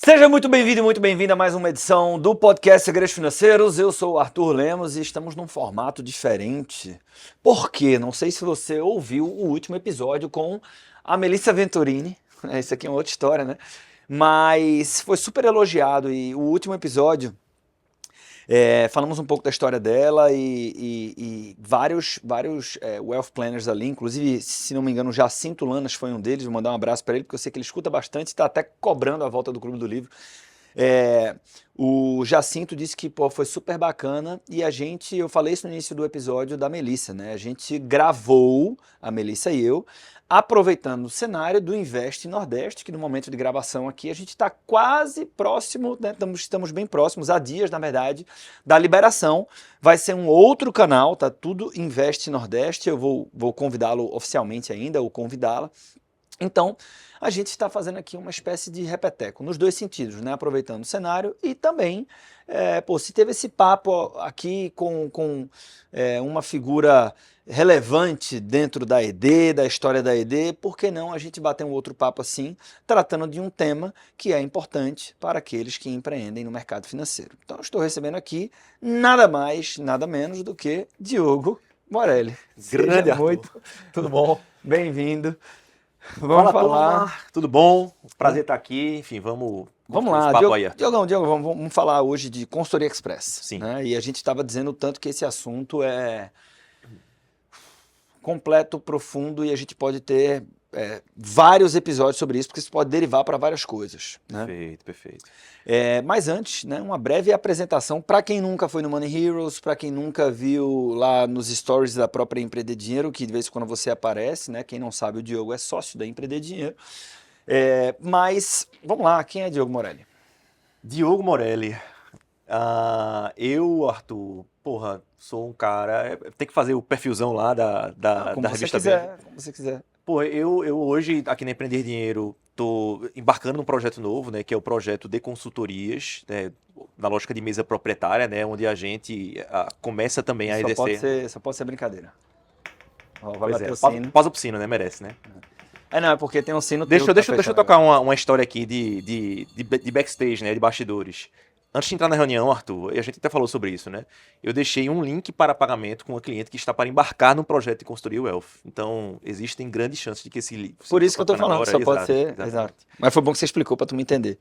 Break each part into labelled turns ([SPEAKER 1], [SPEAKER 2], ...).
[SPEAKER 1] Seja muito bem-vindo e muito bem-vinda a mais uma edição do podcast Segredos Financeiros. Eu sou o Arthur Lemos e estamos num formato diferente. Por quê? Não sei se você ouviu o último episódio com a Melissa Venturini. Isso aqui é uma outra história, né? Mas foi super elogiado e o último episódio falamos um pouco da história dela e vários wealth planners ali, inclusive, se não me engano, o Jacinto Lanas foi um deles. Vou mandar um abraço para ele, porque eu sei que ele escuta bastante e está até cobrando a volta do Clube do Livro. O Jacinto disse que foi super bacana e eu falei isso no início do episódio da Melissa, né? A gente gravou, a Melissa e eu, aproveitando o cenário do Invest Nordeste, que no momento de gravação aqui a gente está quase próximo, né? Estamos bem próximos, há dias, na verdade, da liberação. Vai ser um outro canal, tá tudo Invest Nordeste, eu vou convidá-lo oficialmente ainda, ou convidá-la. Então, a gente está fazendo aqui uma espécie de repeteco, nos dois sentidos, né? Aproveitando o cenário e também, se teve esse papo aqui com uma figura relevante dentro da ED, da história da ED, por que não a gente bater um outro papo assim, tratando de um tema que é importante para aqueles que empreendem no mercado financeiro. Então, eu estou recebendo aqui nada mais, nada menos do que Diogo Morelli.
[SPEAKER 2] Grande
[SPEAKER 1] Seja
[SPEAKER 2] Arthur.
[SPEAKER 1] muito
[SPEAKER 2] Tudo bom?
[SPEAKER 1] bem-vindo.
[SPEAKER 2] Fala, turma. Tudo bom? Prazer estar aqui. Enfim, vamos
[SPEAKER 1] Lá,
[SPEAKER 2] esse papo aí, Arthur.
[SPEAKER 1] Diogão, vamos falar hoje de consultoria express.
[SPEAKER 2] Sim.
[SPEAKER 1] Né? E a gente estava dizendo tanto que esse assunto é completo, profundo e a gente pode ter vários episódios sobre isso, porque isso pode derivar para várias coisas. Né?
[SPEAKER 2] Perfeito.
[SPEAKER 1] Mas antes, né, uma breve apresentação para quem nunca foi no Money Heroes, para quem nunca viu lá nos stories da própria Empreender Dinheiro, que de vez em quando você aparece, né? Quem não sabe, o Diogo é sócio da Empreender Dinheiro. Mas, vamos lá, quem é Diogo Morelli?
[SPEAKER 2] Diogo Morelli. Eu, Arthur, sou um cara... Tem que fazer o perfilzão lá da revista
[SPEAKER 1] quiser, como você quiser.
[SPEAKER 2] Eu hoje, aqui na Empreender Dinheiro, estou embarcando num projeto novo, né, que é o projeto de consultorias, né, na lógica de mesa proprietária, né, onde a gente começa também a exercer...
[SPEAKER 1] Só pode ser brincadeira.
[SPEAKER 2] Pausa pro sino, né? Merece, né?
[SPEAKER 1] Não, é porque tem um sino...
[SPEAKER 2] Deixa eu tocar uma história aqui de backstage, né, de bastidores. Antes de entrar na reunião, Arthur, e a gente até falou sobre isso, né? Eu deixei um link para pagamento com uma cliente que está para embarcar no projeto de consultoria Wealth. Então, existem grandes chances de que esse livro...
[SPEAKER 1] Por isso que eu estou falando, só pode ser... Exato. Mas foi bom que você explicou para tu me entender.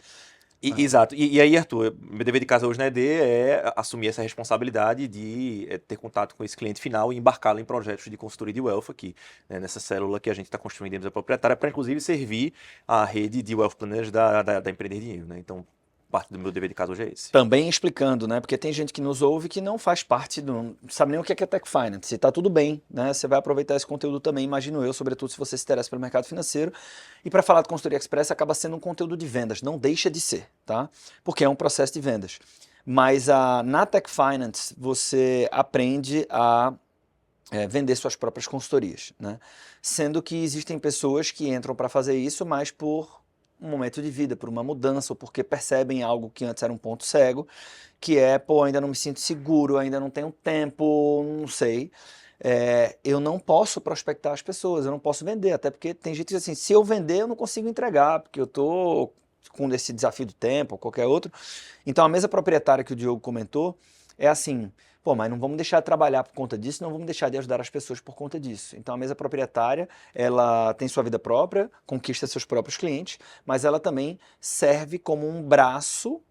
[SPEAKER 2] Exato. E aí, Arthur, meu dever de casa hoje na ED é assumir essa responsabilidade de ter contato com esse cliente final e embarcá-lo em projetos de consultoria de Wealth aqui, né, nessa célula que a gente está construindo dentro da proprietária, para inclusive servir a rede de Wealth Planners da Empreender Dinheiro, né? Então, parte do meu dever de casa hoje é esse.
[SPEAKER 1] Também explicando, né? Porque tem gente que nos ouve que não faz parte não sabe nem o que é Tech Finance. E tá tudo bem, né? Você vai aproveitar esse conteúdo também, imagino eu, sobretudo se você se interessa pelo mercado financeiro. E para falar de consultoria express acaba sendo um conteúdo de vendas, não deixa de ser, tá? Porque é um processo de vendas. Mas na Tech Finance você aprende a vender suas próprias consultorias, né? Sendo que existem pessoas que entram para fazer isso, mas por um momento de vida, por uma mudança, ou porque percebem algo que antes era um ponto cego, que ainda não me sinto seguro, ainda não tenho tempo, não sei. Eu não posso prospectar as pessoas, eu não posso vender, até porque tem gente que diz assim, se eu vender eu não consigo entregar, porque eu estou com esse desafio do tempo, ou qualquer outro. Então a mesa proprietária que o Diogo comentou é assim, mas não vamos deixar de trabalhar por conta disso, não vamos deixar de ajudar as pessoas por conta disso. Então a mesa proprietária, ela tem sua vida própria, conquista seus próprios clientes, mas ela também serve como um braço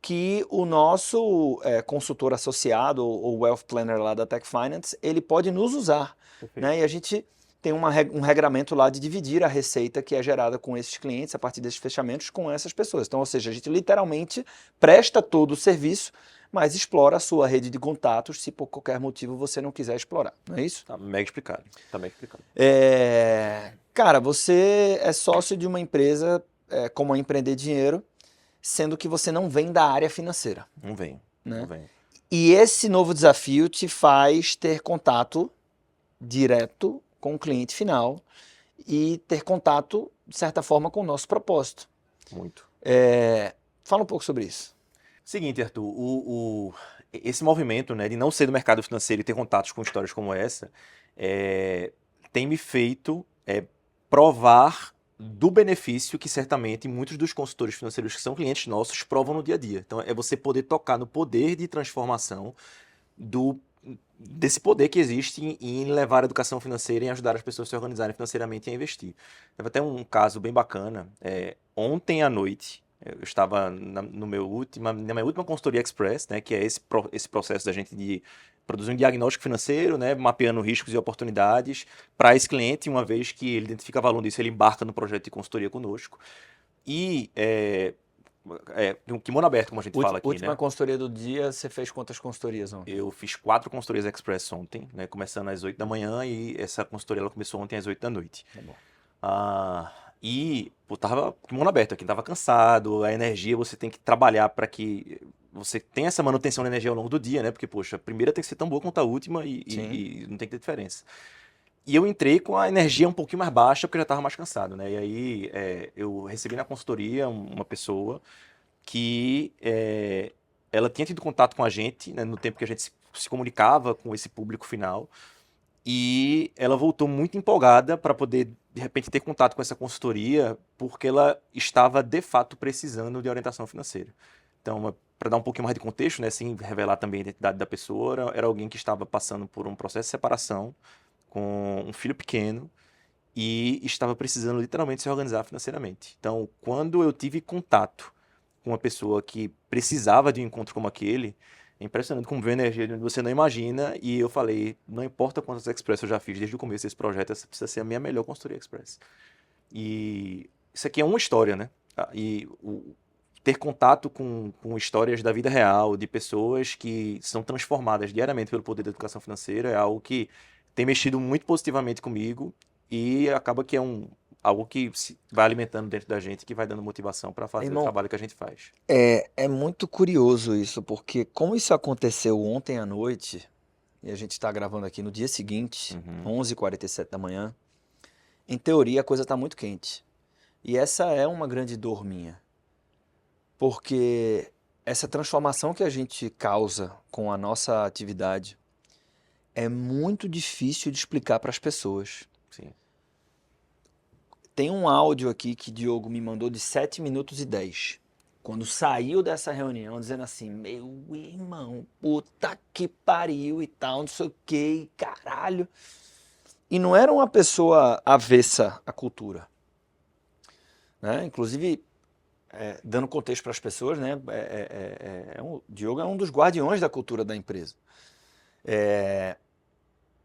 [SPEAKER 1] que o nosso consultor associado, ou Wealth Planner lá da Tech Finance, ele pode nos usar. Né? E a gente tem um regramento lá de dividir a receita que é gerada com esses clientes, a partir desses fechamentos, com essas pessoas. Então, ou seja, a gente literalmente presta todo o serviço, mas explora a sua rede de contatos se por qualquer motivo você não quiser explorar, não é isso?
[SPEAKER 2] Tá mega explicado.
[SPEAKER 1] Cara, você é sócio de uma empresa como a Empreender Dinheiro, sendo que você não vem da área financeira.
[SPEAKER 2] Não vem.
[SPEAKER 1] E esse novo desafio te faz ter contato direto com o cliente final e ter contato, de certa forma, com o nosso propósito.
[SPEAKER 2] Muito.
[SPEAKER 1] Fala um pouco sobre isso.
[SPEAKER 2] Seguinte, Arthur, esse movimento, né, de não ser do mercado financeiro e ter contatos com histórias como essa tem me feito provar do benefício que certamente muitos dos consultores financeiros que são clientes nossos provam no dia a dia. Então, é você poder tocar no poder de transformação desse poder que existe em levar a educação financeira e ajudar as pessoas a se organizarem financeiramente e a investir. Teve até um caso bem bacana. Ontem à noite, eu estava na minha última consultoria Express, né, que é esse processo da gente de produzir um diagnóstico financeiro, né, mapeando riscos e oportunidades para esse cliente, uma vez que ele identifica valor disso, ele embarca no projeto de consultoria conosco. E um kimono aberto, como a gente fala aqui,
[SPEAKER 1] Última
[SPEAKER 2] né?
[SPEAKER 1] consultoria do dia, você fez quantas consultorias ontem?
[SPEAKER 2] Eu fiz 4 consultorias Express ontem, né? Começando às 8 da manhã e essa consultoria ela começou ontem às 8 da noite.
[SPEAKER 1] Tá bom.
[SPEAKER 2] E pô, tava com o mundo aberto aqui, tava cansado, a energia você tem que trabalhar para que você tenha essa manutenção da energia ao longo do dia, né? Porque, poxa, a primeira tem que ser tão boa quanto a última e não tem que ter diferença. E eu entrei com a energia um pouquinho mais baixa porque eu já estava mais cansado, né? E aí eu recebi na consultoria uma pessoa que ela tinha tido contato com a gente, né, no tempo que a gente se comunicava com esse público final, e ela voltou muito empolgada para poder, de repente, ter contato com essa consultoria, porque ela estava, de fato, precisando de orientação financeira. Então, para dar um pouquinho mais de contexto, né, sem revelar também a identidade da pessoa, era alguém que estava passando por um processo de separação com um filho pequeno e estava precisando literalmente se organizar financeiramente. Então, quando eu tive contato com uma pessoa que precisava de um encontro como aquele, é impressionante como vê energia de onde você não imagina. E eu falei, não importa quantas Express eu já fiz desde o começo desse projeto, essa precisa ser a minha melhor consultoria Express. E isso aqui é uma história, né? Ter contato com histórias da vida real, de pessoas que são transformadas diariamente pelo poder da educação financeira, é algo que tem mexido muito positivamente comigo e acaba que é algo que vai alimentando dentro da gente, que vai dando motivação para fazer o
[SPEAKER 1] Irmão,
[SPEAKER 2] trabalho que a gente faz.
[SPEAKER 1] é muito curioso isso, porque como isso aconteceu ontem à noite, e a gente está gravando aqui no dia seguinte,
[SPEAKER 2] Uhum.
[SPEAKER 1] 11h47 da manhã, em teoria a coisa está muito quente. E essa é uma grande dor minha, porque essa transformação que a gente causa com a nossa atividade é muito difícil de explicar para as pessoas.
[SPEAKER 2] Sim.
[SPEAKER 1] Tem um áudio aqui que Diogo me mandou de 7 minutos e 10. Quando saiu dessa reunião, dizendo assim, meu irmão, puta que pariu e tal, não sei o que, caralho. E não era uma pessoa avessa à cultura. Né? Inclusive, dando contexto para as pessoas, né? O Diogo é um dos guardiões da cultura da empresa.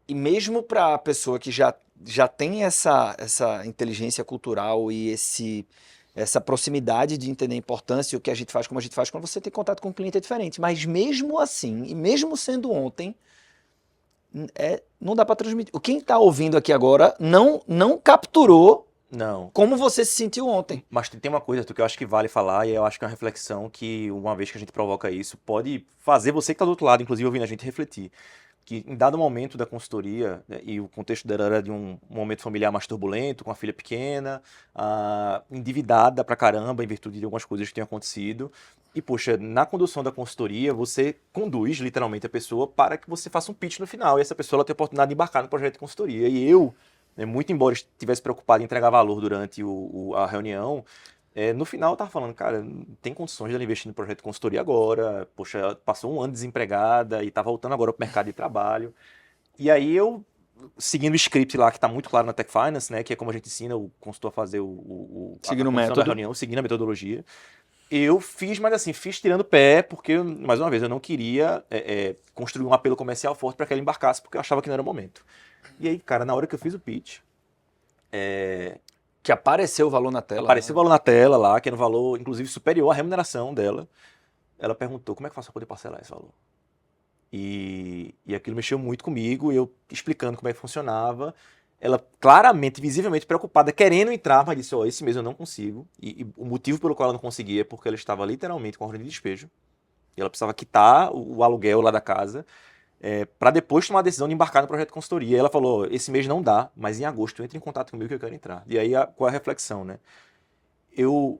[SPEAKER 1] E mesmo para a pessoa que já tem essa inteligência cultural e essa proximidade de entender a importância e o que a gente faz, como a gente faz, quando você tem contato com um cliente é diferente. Mas mesmo assim, e mesmo sendo ontem, não dá para transmitir. Quem está ouvindo aqui agora não capturou
[SPEAKER 2] Não.
[SPEAKER 1] como você se sentiu ontem.
[SPEAKER 2] Mas tem uma coisa, Arthur, que eu acho que vale falar, e eu acho que é uma reflexão que, uma vez que a gente provoca isso, pode fazer você que está do outro lado, inclusive ouvindo a gente, refletir. Que em dado momento da consultoria, né, e o contexto dela era de um momento familiar mais turbulento, com a filha pequena, endividada pra caramba em virtude de algumas coisas que tinham acontecido. E, poxa, na condução da consultoria, você conduz literalmente a pessoa para que você faça um pitch no final, e essa pessoa ela tem a oportunidade de embarcar no projeto de consultoria. E eu, né, muito embora estivesse preocupado em entregar valor durante a reunião, no final eu tava falando, cara, não tem condições de ela investir no projeto de consultoria agora, poxa, ela passou um ano desempregada e tá voltando agora pro mercado de trabalho. E aí eu, seguindo o script lá, que tá muito claro na Tech Finance, né, que é como a gente ensina o consultor a fazer a
[SPEAKER 1] Seguindo o
[SPEAKER 2] condução da
[SPEAKER 1] método.
[SPEAKER 2] reunião, seguindo a metodologia, eu fiz, mas assim, fiz tirando o pé, porque, mais uma vez, eu não queria construir um apelo comercial forte para que ela embarcasse, porque eu achava que não era o momento. E aí, cara, na hora que eu fiz o pitch,
[SPEAKER 1] Que apareceu o valor na tela.
[SPEAKER 2] apareceu o
[SPEAKER 1] Né?
[SPEAKER 2] valor na tela lá, que era um valor, inclusive, superior à remuneração dela. Ela perguntou como é que eu faço para poder parcelar esse valor. E aquilo mexeu muito comigo, eu explicando como é que funcionava. Ela claramente, visivelmente preocupada, querendo entrar, mas disse, esse mês eu não consigo. E o motivo pelo qual ela não conseguia é porque ela estava literalmente com a ordem de despejo. E ela precisava quitar o aluguel lá da casa para depois tomar a decisão de embarcar no projeto de consultoria. E ela falou, esse mês não dá, mas em agosto entre em contato comigo que eu quero entrar. E aí, qual é a reflexão, né? Eu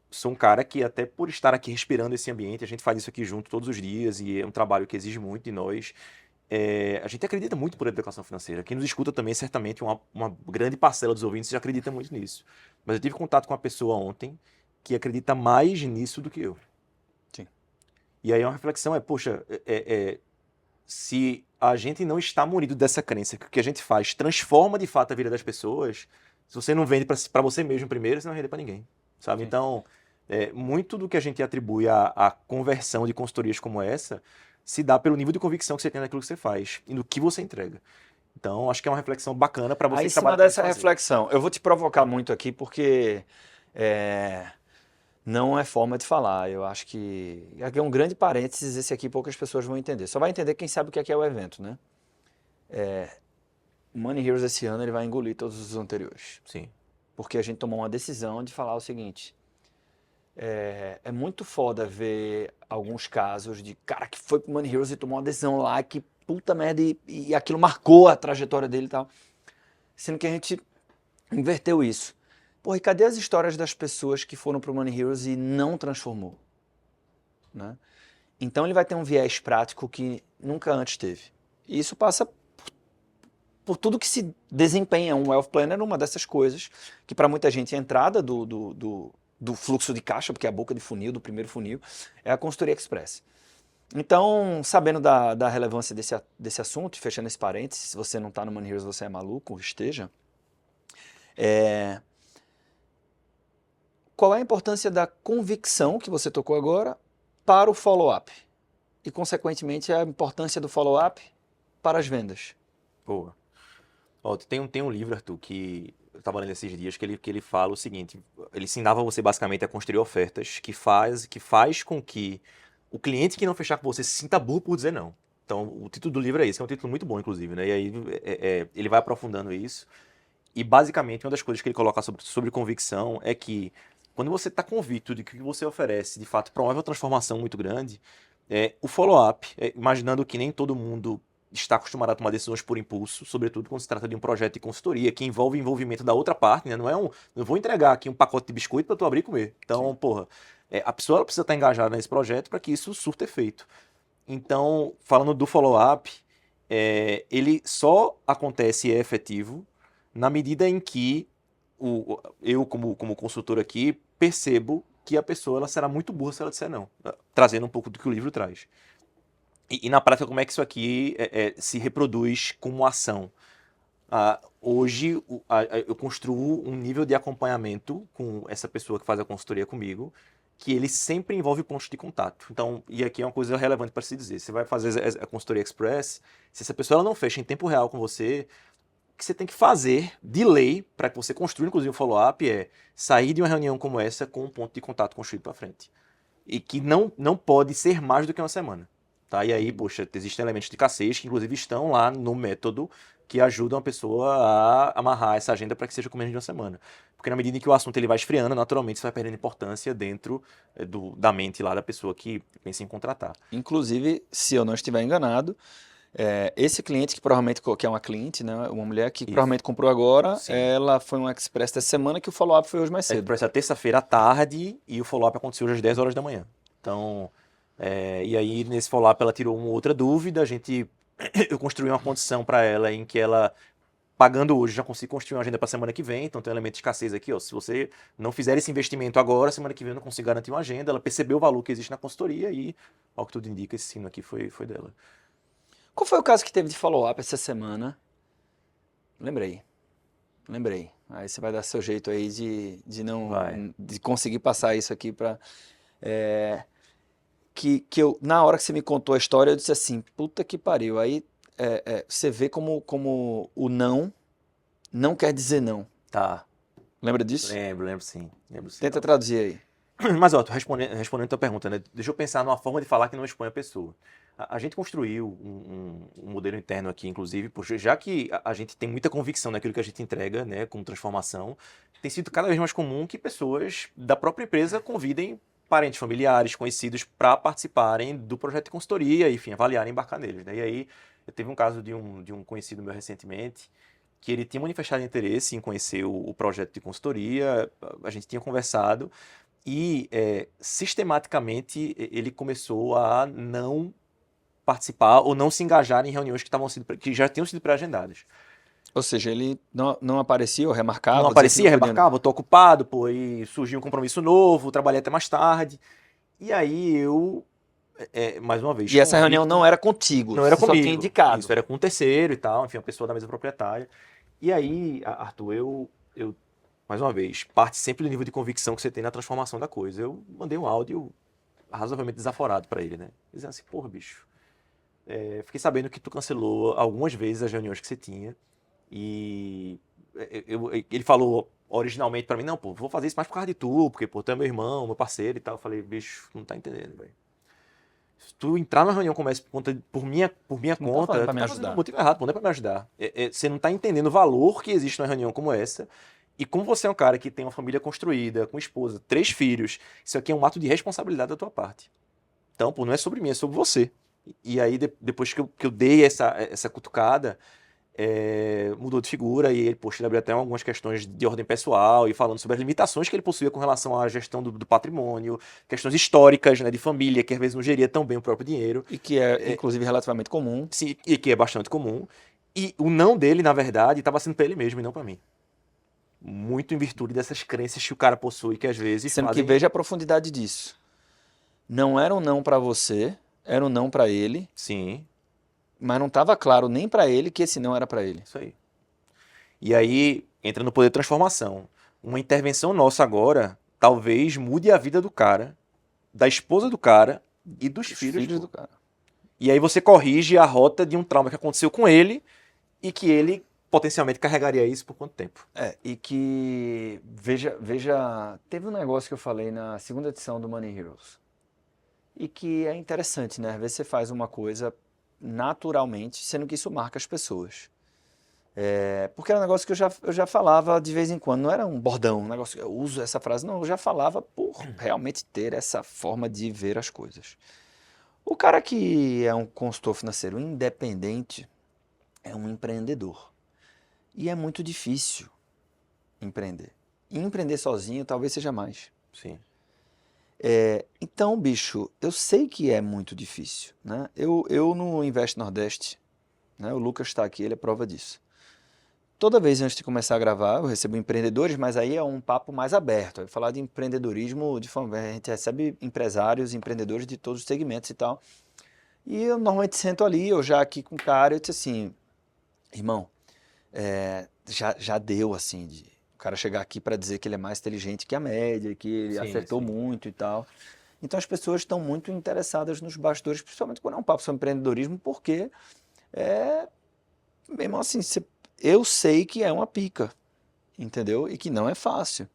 [SPEAKER 2] sou um cara que, até por estar aqui respirando esse ambiente, a gente faz isso aqui junto todos os dias e é um trabalho que exige muito de nós. a gente acredita muito por educação financeira. Quem nos escuta também, certamente, uma grande parcela dos ouvintes já acredita muito nisso. Mas eu tive contato com uma pessoa ontem que acredita mais nisso do que eu.
[SPEAKER 1] Sim.
[SPEAKER 2] E aí uma reflexão poxa, se a gente não está munido dessa crença que o que a gente faz transforma de fato a vida das pessoas, se você não vende para você mesmo primeiro, você não vai vender para ninguém, sabe?
[SPEAKER 1] Sim.
[SPEAKER 2] Então, muito do que a gente atribui à conversão de consultorias como essa se dá pelo nível de convicção que você tem naquilo que você faz e no que você entrega. Então, acho que é uma reflexão bacana para você
[SPEAKER 1] Aí, em
[SPEAKER 2] que
[SPEAKER 1] cima
[SPEAKER 2] trabalha com isso
[SPEAKER 1] dessa
[SPEAKER 2] fazer.
[SPEAKER 1] reflexão, eu vou te provocar muito aqui porque não é forma de falar. Eu acho que aqui é um grande parênteses, esse aqui poucas pessoas vão entender. Só vai entender quem sabe o que é o evento, né? O Money Heroes esse ano ele vai engolir todos os anteriores.
[SPEAKER 2] Sim.
[SPEAKER 1] Porque a gente tomou uma decisão de falar o seguinte: é muito foda ver alguns casos de cara que foi pro Money Heroes e tomou uma decisão lá que puta merda e aquilo marcou a trajetória dele e tal. Sendo que a gente inverteu isso. Pô, e cadê as histórias das pessoas que foram pro Money Heroes e não transformou? Né? Então ele vai ter um viés prático que nunca antes teve. E isso passa por tudo que se desempenha um wealth planner, uma dessas coisas, que para muita gente é a entrada do fluxo de caixa, porque é a boca de funil, do primeiro funil, é a consultoria express. Então, sabendo da relevância desse assunto, fechando esse parênteses, se você não está no Money Heroes, você é maluco, esteja. Qual é a importância da convicção que você tocou agora para o follow-up? E, consequentemente, a importância do follow-up para as vendas.
[SPEAKER 2] Boa. Ó, tem um livro, Arthur, que eu estava lendo esses dias, que ele fala o seguinte: ele ensinava você basicamente a construir ofertas que faz com que o cliente que não fechar com você se sinta burro por dizer não. Então, o título do livro é esse, que é um título muito bom, inclusive, né? E aí ele vai aprofundando isso. E basicamente, uma das coisas que ele coloca sobre convicção é que quando você está convicto de que o que você oferece de fato promove uma transformação muito grande, o follow-up, imaginando que nem todo mundo está acostumado a tomar decisões por impulso, sobretudo quando se trata de um projeto de consultoria que envolve envolvimento da outra parte, né? Não vou entregar aqui um pacote de biscoito para tu abrir e comer. Então,
[SPEAKER 1] Sim.
[SPEAKER 2] porra, a pessoa ela precisa estar engajada nesse projeto para que isso surta efeito. Então, falando do follow-up, ele só acontece e é efetivo na medida em que eu, como consultor aqui, percebo que a pessoa ela será muito burra se ela disser não, trazendo um pouco do que o livro traz. E na prática, como é que isso aqui se reproduz como ação? Hoje, eu construo um nível de acompanhamento com essa pessoa que faz a consultoria comigo, que ele sempre envolve pontos de contato. Então, e aqui é uma coisa relevante para se dizer. Você vai fazer a consultoria express, se essa pessoa ela não fecha em tempo real com você, o que você tem que fazer de lei para que você construa, inclusive, o follow-up é sair de uma reunião como essa com um ponto de contato construído para frente. E que não pode ser mais do que uma semana. Tá? E aí, poxa, existem elementos de escassez que, inclusive, estão lá no método que ajudam a pessoa a amarrar essa agenda para que seja com menos de uma semana. Porque na medida em que o assunto ele vai esfriando, naturalmente você vai perdendo importância dentro da mente lá da pessoa que pensa em contratar.
[SPEAKER 1] Inclusive, se eu não estiver enganado, esse cliente que provavelmente, que é uma cliente, né, uma mulher que
[SPEAKER 2] Isso.
[SPEAKER 1] provavelmente comprou agora,
[SPEAKER 2] Sim.
[SPEAKER 1] ela foi um express dessa semana que o follow-up foi hoje mais cedo.
[SPEAKER 2] Para essa terça-feira à tarde e o follow-up aconteceu hoje às 10 horas da manhã. Então, e aí nesse follow-up ela tirou uma outra dúvida, eu construí uma condição para ela em que ela, pagando hoje, já consigo construir uma agenda para a semana que vem, então tem um elemento de escassez aqui, ó, se você não fizer esse investimento agora, semana que vem eu não consigo garantir uma agenda, ela percebeu o valor que existe na consultoria e, ao que tudo indica, esse sino aqui foi dela.
[SPEAKER 1] Qual foi o caso que teve de follow-up essa semana? Lembrei. Aí você vai dar seu jeito aí de conseguir passar isso aqui para que eu, na hora que você me contou a história, eu disse assim, puta que pariu. Aí você vê como o não quer dizer não.
[SPEAKER 2] Tá.
[SPEAKER 1] Lembra disso?
[SPEAKER 2] Lembro sim.
[SPEAKER 1] Tenta traduzir aí.
[SPEAKER 2] Mas, ó, respondendo a tua pergunta, né? Deixa eu pensar numa forma de falar que não expõe a pessoa. A gente construiu um modelo interno aqui, inclusive, porque já que a gente tem muita convicção naquilo que a gente entrega, né, como transformação, tem sido cada vez mais comum que pessoas da própria empresa convidem parentes, familiares, conhecidos para participarem do projeto de consultoria, enfim, avaliarem e embarcar neles, né? E aí, eu teve um caso de um conhecido meu recentemente, que ele tinha manifestado interesse em conhecer o projeto de consultoria, a gente tinha conversado, e sistematicamente ele começou a não participar ou não se engajar em reuniões que já tinham sido pré-agendadas.
[SPEAKER 1] Ou seja, ele não aparecia ou remarcava?
[SPEAKER 2] Não
[SPEAKER 1] dizia que
[SPEAKER 2] aparecia,
[SPEAKER 1] não podia.
[SPEAKER 2] remarcava, tô ocupado, pô, e surgiu um compromisso novo, trabalhei até mais tarde. E aí eu, mais uma vez,
[SPEAKER 1] E essa reunião
[SPEAKER 2] convicto,
[SPEAKER 1] não era contigo,
[SPEAKER 2] não era
[SPEAKER 1] você só tinha
[SPEAKER 2] comigo.
[SPEAKER 1] indicado.
[SPEAKER 2] Isso era com um terceiro e tal, enfim, uma pessoa da mesa proprietária. E aí, Arthur, eu mais uma vez, parte sempre do nível de convicção que você tem na transformação da coisa. Eu mandei um áudio razoavelmente desaforado pra ele, né? Dizendo assim, porra, bicho, fiquei sabendo que tu cancelou algumas vezes as reuniões que você tinha. E ele falou originalmente pra mim, não, pô, vou fazer isso mais por causa de tu, porque, pô, tu é meu irmão, meu parceiro e tal. Eu falei, bicho, não tá entendendo, velho. Se tu entrar na reunião começa por minha
[SPEAKER 1] Não tá
[SPEAKER 2] conta,
[SPEAKER 1] falando pra
[SPEAKER 2] tu
[SPEAKER 1] me
[SPEAKER 2] tá fazendo
[SPEAKER 1] ajudar.
[SPEAKER 2] o motivo errado, pô, não é pra me ajudar. Você não tá entendendo o valor que existe numa reunião como essa. E como você é um cara que tem uma família construída, com esposa, 3 filhos, isso aqui é um ato de responsabilidade da tua parte. Então, pô, não é sobre mim, é sobre você. E aí, depois que eu dei essa cutucada, mudou de figura e ele, poxa, ele abriu até algumas questões de ordem pessoal e falando sobre as limitações que ele possuía com relação à gestão do patrimônio, questões históricas, né, de família, que às vezes não geria tão bem o próprio dinheiro,
[SPEAKER 1] E que é, inclusive, relativamente comum.
[SPEAKER 2] sim, e que é bastante comum. E o não dele, na verdade, estava sendo para ele mesmo e não para mim. Muito em virtude dessas crenças que o cara possui, que às vezes
[SPEAKER 1] Sendo que
[SPEAKER 2] fazem...
[SPEAKER 1] veja a profundidade disso. Não era um não pra você, era um não pra ele,
[SPEAKER 2] Sim,
[SPEAKER 1] mas não estava claro nem pra ele que esse não era pra ele.
[SPEAKER 2] isso aí. E aí entra no poder de transformação. Uma intervenção nossa agora talvez mude a vida do cara, da esposa do cara e dos
[SPEAKER 1] Os
[SPEAKER 2] filhos,
[SPEAKER 1] filhos
[SPEAKER 2] pô.
[SPEAKER 1] do cara.
[SPEAKER 2] E aí você corrige a rota de um trauma que aconteceu com ele e que ele potencialmente carregaria isso por quanto tempo?
[SPEAKER 1] E que, veja, teve um negócio que eu falei na segunda edição do Money Heroes. E que é interessante, né? Às vezes você faz uma coisa naturalmente, sendo que isso marca as pessoas. Porque era um negócio que eu já falava de vez em quando, não era um bordão, um negócio que eu uso essa frase, não, eu já falava por realmente ter essa forma de ver as coisas. O cara que é um consultor financeiro independente é um empreendedor. E é muito difícil empreender. E empreender sozinho talvez seja mais.
[SPEAKER 2] Sim.
[SPEAKER 1] Então, bicho, eu sei que é muito difícil, né? Eu no Invest Nordeste, né? O Lucas está aqui, ele é prova disso. Toda vez antes de começar a gravar, eu recebo empreendedores, mas aí é um papo mais aberto. Eu falar de empreendedorismo de forma. A gente recebe empresários, empreendedores de todos os segmentos e tal. E eu normalmente sento ali, eu já aqui com o cara, eu disse assim, irmão, já deu assim, de o cara chegar aqui para dizer que ele é mais inteligente que a média, que ele
[SPEAKER 2] Sim,
[SPEAKER 1] acertou
[SPEAKER 2] sim.
[SPEAKER 1] muito e tal. Então as pessoas estão muito interessadas nos bastidores, principalmente quando é um papo sobre empreendedorismo, porque mesmo assim, eu sei que é uma pica, entendeu? E que não é fácil.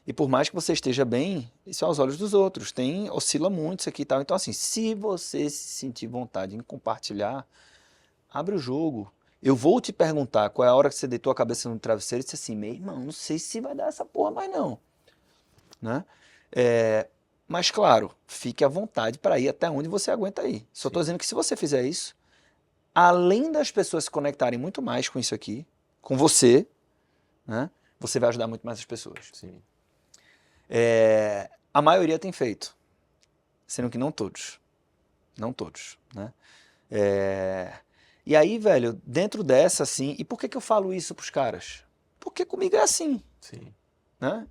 [SPEAKER 1] E por mais que você esteja bem, isso é aos olhos dos outros. Oscila muito isso aqui e tal. Então, assim, se você se sentir vontade em compartilhar, abre o jogo. Eu vou te perguntar qual é a hora que você deitou a cabeça no travesseiro e disse assim, meu irmão, não sei se vai dar essa porra mais não. Né? Mas, claro, fique à vontade para ir até onde você aguenta ir. Só estou dizendo que se você fizer isso, além das pessoas se conectarem muito mais com isso aqui, com você, né? Você vai ajudar muito mais as pessoas.
[SPEAKER 2] Sim.
[SPEAKER 1] A maioria tem feito, sendo que não todos. Não todos, né? E aí, velho, dentro dessa, assim, e por que eu falo isso pros caras? Porque comigo é assim,
[SPEAKER 2] Sim.
[SPEAKER 1] né?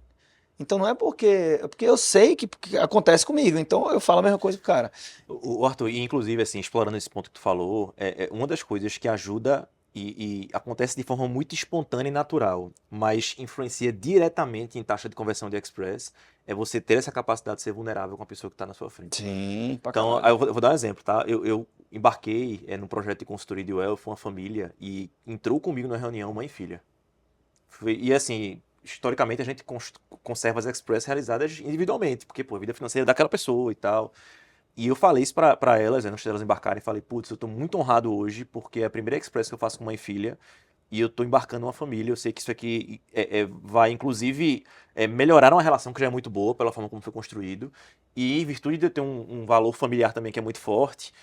[SPEAKER 1] Então não é porque eu sei que acontece comigo, então eu falo a mesma coisa pro cara.
[SPEAKER 2] O Arthur, e inclusive, assim, explorando esse ponto que tu falou, uma das coisas que ajuda e acontece de forma muito espontânea e natural, mas influencia diretamente em taxa de conversão de Express, é você ter essa capacidade de ser vulnerável com a pessoa que está na sua frente.
[SPEAKER 1] Sim, pra
[SPEAKER 2] Então,
[SPEAKER 1] caralho.
[SPEAKER 2] eu vou dar um exemplo, tá? Eu embarquei num projeto de consultoria de wealth, uma família, e entrou comigo na reunião mãe e filha. E assim, historicamente a gente conserva as Express realizadas individualmente, porque, pô, a vida financeira é daquela pessoa e tal. E eu falei isso pra elas, antes delas embarcarem, falei, putz, eu tô muito honrado hoje, porque é a primeira Express que eu faço com mãe e filha, e eu tô embarcando uma família, eu sei que isso aqui vai, inclusive, melhorar uma relação que já é muito boa, pela forma como foi construído, e em virtude de eu ter um valor familiar também que é muito forte,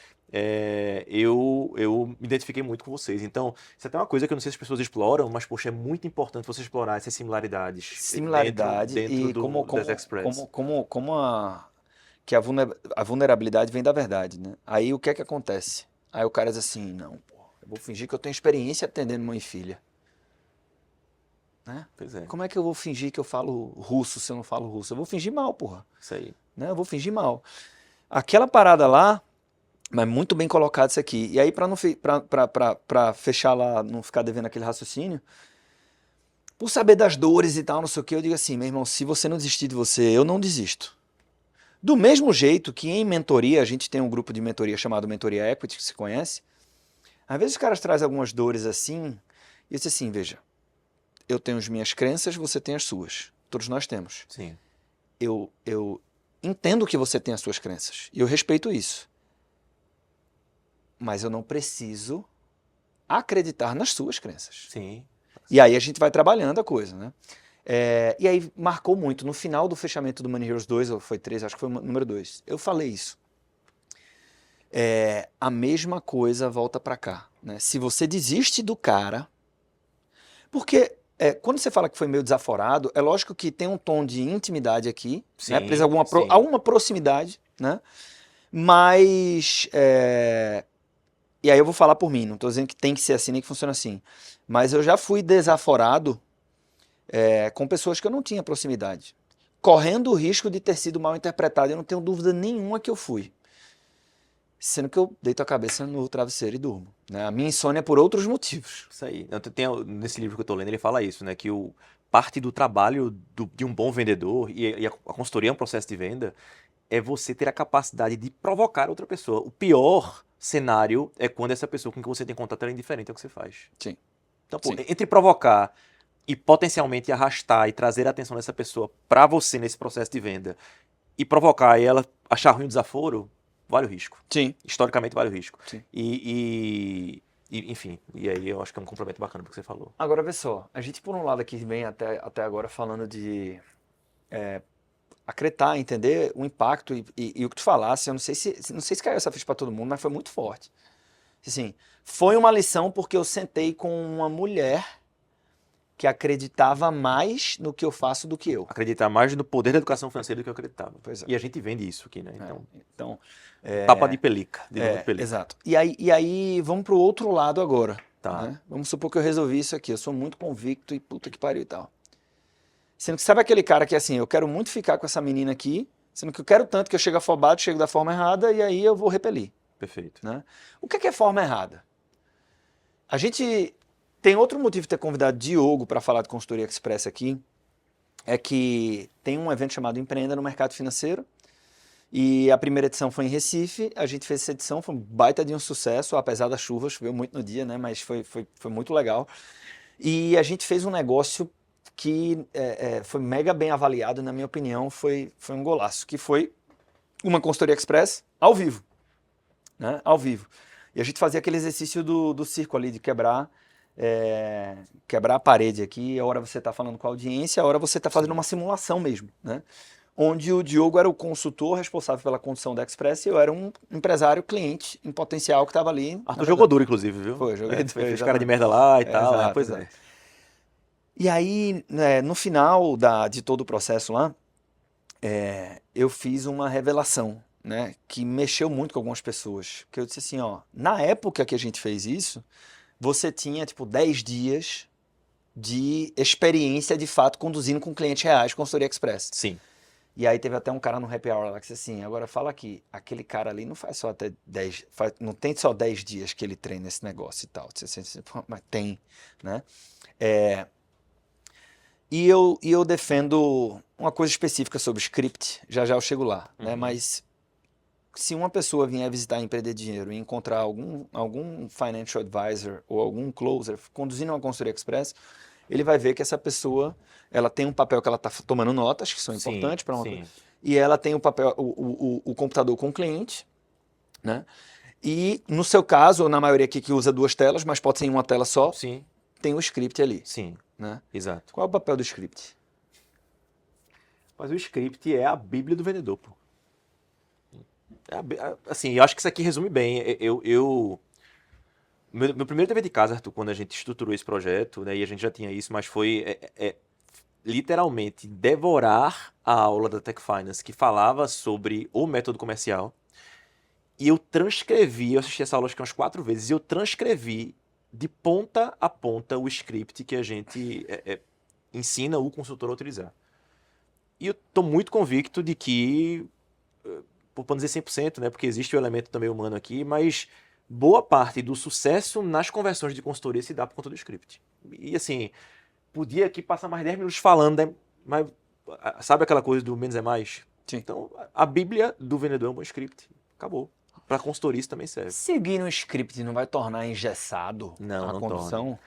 [SPEAKER 2] eu me identifiquei muito com vocês. Então, isso é até uma coisa que eu não sei se as pessoas exploram, mas, poxa, é muito importante você explorar essas similaridades
[SPEAKER 1] Similaridade
[SPEAKER 2] dentro
[SPEAKER 1] e
[SPEAKER 2] das Express.
[SPEAKER 1] que a vulnerabilidade vem da verdade, né? Aí o que é que acontece? Aí o cara diz assim, não, pô, eu vou fingir que eu tenho experiência atendendo mãe e filha. Né?
[SPEAKER 2] Pois é,
[SPEAKER 1] Como é que eu vou fingir que eu falo russo se eu não falo russo? Eu vou fingir mal, porra.
[SPEAKER 2] isso aí.
[SPEAKER 1] Né? Eu vou fingir mal. Aquela parada lá, mas muito bem colocado isso aqui. E aí, pra fechar lá, não ficar devendo aquele raciocínio, por saber das dores e tal, não sei o que, eu digo assim, meu irmão, se você não desistir de você, eu não desisto. Do mesmo jeito que em mentoria, a gente tem um grupo de mentoria chamado Mentoria Equity, que se conhece, às vezes os caras trazem algumas dores assim, e eu disse assim, veja, eu tenho as minhas crenças, você tem as suas. Todos nós temos.
[SPEAKER 2] Sim.
[SPEAKER 1] Eu entendo que você tem as suas crenças, e eu respeito isso. Mas eu não preciso acreditar nas suas crenças.
[SPEAKER 2] Sim.
[SPEAKER 1] E aí a gente vai trabalhando a coisa, né? E aí marcou muito. No final do fechamento do Money Heroes 2, ou foi 3, acho que foi o número 2, eu falei isso. A mesma coisa volta pra cá. Né? Se você desiste do cara... Porque quando você fala que foi meio desaforado, é lógico que tem um tom de intimidade aqui,
[SPEAKER 2] Sim,
[SPEAKER 1] né? Precisa
[SPEAKER 2] sim.
[SPEAKER 1] alguma proximidade, né? Mas... E aí eu vou falar por mim, não estou dizendo que tem que ser assim, nem que funcione assim. Mas eu já fui desaforado com pessoas que eu não tinha proximidade. Correndo o risco de ter sido mal interpretado, eu não tenho dúvida nenhuma que eu fui. Sendo que eu deito a cabeça no travesseiro e durmo. Né? A minha insônia é por outros motivos.
[SPEAKER 2] Isso aí. Nesse livro que eu tô lendo, ele fala isso, né? Que parte do trabalho de um bom vendedor, e a consultoria é um processo de venda, é você ter a capacidade de provocar outra pessoa. O pior cenário é quando essa pessoa com quem você tem contato é indiferente ao que você faz.
[SPEAKER 1] Sim.
[SPEAKER 2] Então, pô,
[SPEAKER 1] Sim.
[SPEAKER 2] entre provocar e potencialmente arrastar e trazer a atenção dessa pessoa para você nesse processo de venda e provocar e ela achar ruim o desaforo, vale o risco.
[SPEAKER 1] Sim.
[SPEAKER 2] Historicamente vale o risco.
[SPEAKER 1] Sim.
[SPEAKER 2] Enfim, e aí eu acho que é um complemento bacana pro que você falou.
[SPEAKER 1] Agora, vê só. A gente, por um lado, aqui vem até agora falando de acreditar, entender o impacto e o que tu falasse. Eu não sei se caiu essa ficha para todo mundo, mas foi muito forte. Assim, foi uma lição porque eu sentei com uma mulher que acreditava mais no que eu faço do que eu.
[SPEAKER 2] Acreditar mais no poder da educação financeira do que eu acreditava.
[SPEAKER 1] Pois é.
[SPEAKER 2] E a gente vende isso aqui, né?
[SPEAKER 1] Então,
[SPEAKER 2] tapa de pelica, de novo de pelica.
[SPEAKER 1] Exato. E aí vamos pro outro lado agora.
[SPEAKER 2] Tá.
[SPEAKER 1] Né? Vamos supor que eu resolvi isso aqui. Eu sou muito convicto e puta que pariu e tal. Sendo que sabe aquele cara que assim, eu quero muito ficar com essa menina aqui, sendo que eu quero tanto que eu chego afobado, chego da forma errada e aí eu vou repelir.
[SPEAKER 2] Perfeito.
[SPEAKER 1] Né? O que é forma errada? A gente tem outro motivo de ter convidado Diogo para falar de consultoria express aqui, é que tem um evento chamado Empreenda no Mercado Financeiro, e a primeira edição foi em Recife, a gente fez essa edição, foi um baita de um sucesso, apesar da chuva, choveu muito no dia, né? Mas foi muito legal. E a gente fez um negócio que foi mega bem avaliado, na minha opinião, foi um golaço, que foi uma consultoria express ao vivo. Né? Ao vivo. E a gente fazia aquele exercício do circo ali, de quebrar a parede aqui, a hora você está falando com a audiência, a hora você está fazendo uma simulação mesmo, né? Onde o Diogo era o consultor responsável pela condução da Express e eu era um empresário cliente em potencial que estava ali.
[SPEAKER 2] Arthur jogou duro, inclusive, viu?
[SPEAKER 1] Foi, joguei.
[SPEAKER 2] Fez cara de merda lá e tal.
[SPEAKER 1] Exato,
[SPEAKER 2] Pois
[SPEAKER 1] exato.
[SPEAKER 2] é.
[SPEAKER 1] E aí, no final de todo o processo lá, eu fiz uma revelação, né, que mexeu muito com algumas pessoas. Que eu disse assim, ó, na época que a gente fez isso, você tinha tipo 10 dias de experiência de fato conduzindo com clientes reais, consultoria express.
[SPEAKER 2] Sim.
[SPEAKER 1] E aí teve até um cara no happy hour lá que disse assim, agora fala aqui, aquele cara ali não faz só até 10, não tem só 10 dias que ele treina esse negócio e tal. Disse assim, mas tem, né? E eu defendo uma coisa específica sobre script, já eu chego lá, né? Mas se uma pessoa vier visitar Empreender Dinheiro e encontrar algum financial advisor ou algum closer conduzindo uma consultoria express, ele vai ver que essa pessoa, ela tem um papel que ela está tomando notas, que são importantes para uma coisa, e ela tem o papel, o computador com o cliente, né? E no seu caso, ou na maioria aqui que usa 2 telas, mas pode ser em uma tela só,
[SPEAKER 2] Sim.
[SPEAKER 1] tem o script ali.
[SPEAKER 2] Sim.
[SPEAKER 1] Né?
[SPEAKER 2] Exato.
[SPEAKER 1] Qual é o papel do script?
[SPEAKER 2] Mas o script é a bíblia do vendedor, pô. Assim, eu acho que isso aqui resume bem. Meu primeiro dever de casa, Arthur, quando a gente estruturou esse projeto, né, e a gente já tinha isso, mas foi literalmente devorar a aula da Tech Finance que falava sobre o método comercial E eu transcrevi, eu assisti essa aula acho que umas 4 vezes, e eu transcrevi de ponta a ponta o script que a gente ensina o consultor a utilizar. E eu estou muito convicto de que, por não dizer 100%, né, porque existe o elemento também humano aqui, mas boa parte do sucesso nas conversões de consultoria se dá por conta do script. E assim, podia aqui passar mais 10 minutos falando, né, mas sabe aquela coisa do menos é mais?
[SPEAKER 1] Sim.
[SPEAKER 2] Então, a Bíblia do vendedor é um bom script. Acabou. Para consultoria isso também serve.
[SPEAKER 1] Seguir um script não vai tornar engessado
[SPEAKER 2] Não,
[SPEAKER 1] a
[SPEAKER 2] não
[SPEAKER 1] condução?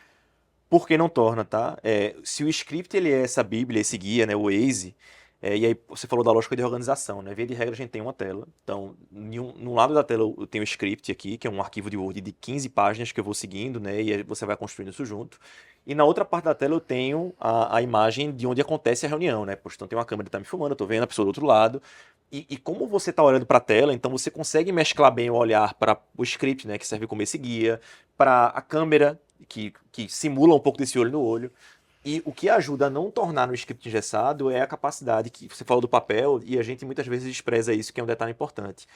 [SPEAKER 2] Por que não torna, tá? Se o script ele é essa Bíblia, esse guia, né, o Waze, e aí você falou da lógica de organização, né? Via de regra a gente tem uma tela. Então, no lado da tela eu tenho o script aqui, que é um arquivo de Word de 15 páginas que eu vou seguindo, né? E aí você vai construindo isso junto. E na outra parte da tela eu tenho a imagem de onde acontece a reunião, né? Pois então tem uma câmera que tá me filmando, eu tô vendo a pessoa do outro lado. E como você está olhando para a tela, então você consegue mesclar bem o olhar para o script, né, que serve como esse guia, para a câmera, que simula um pouco desse olho no olho. E o que ajuda a não tornar no script engessado é a capacidade que você falou do papel, e a gente muitas vezes despreza isso, que é um detalhe importante.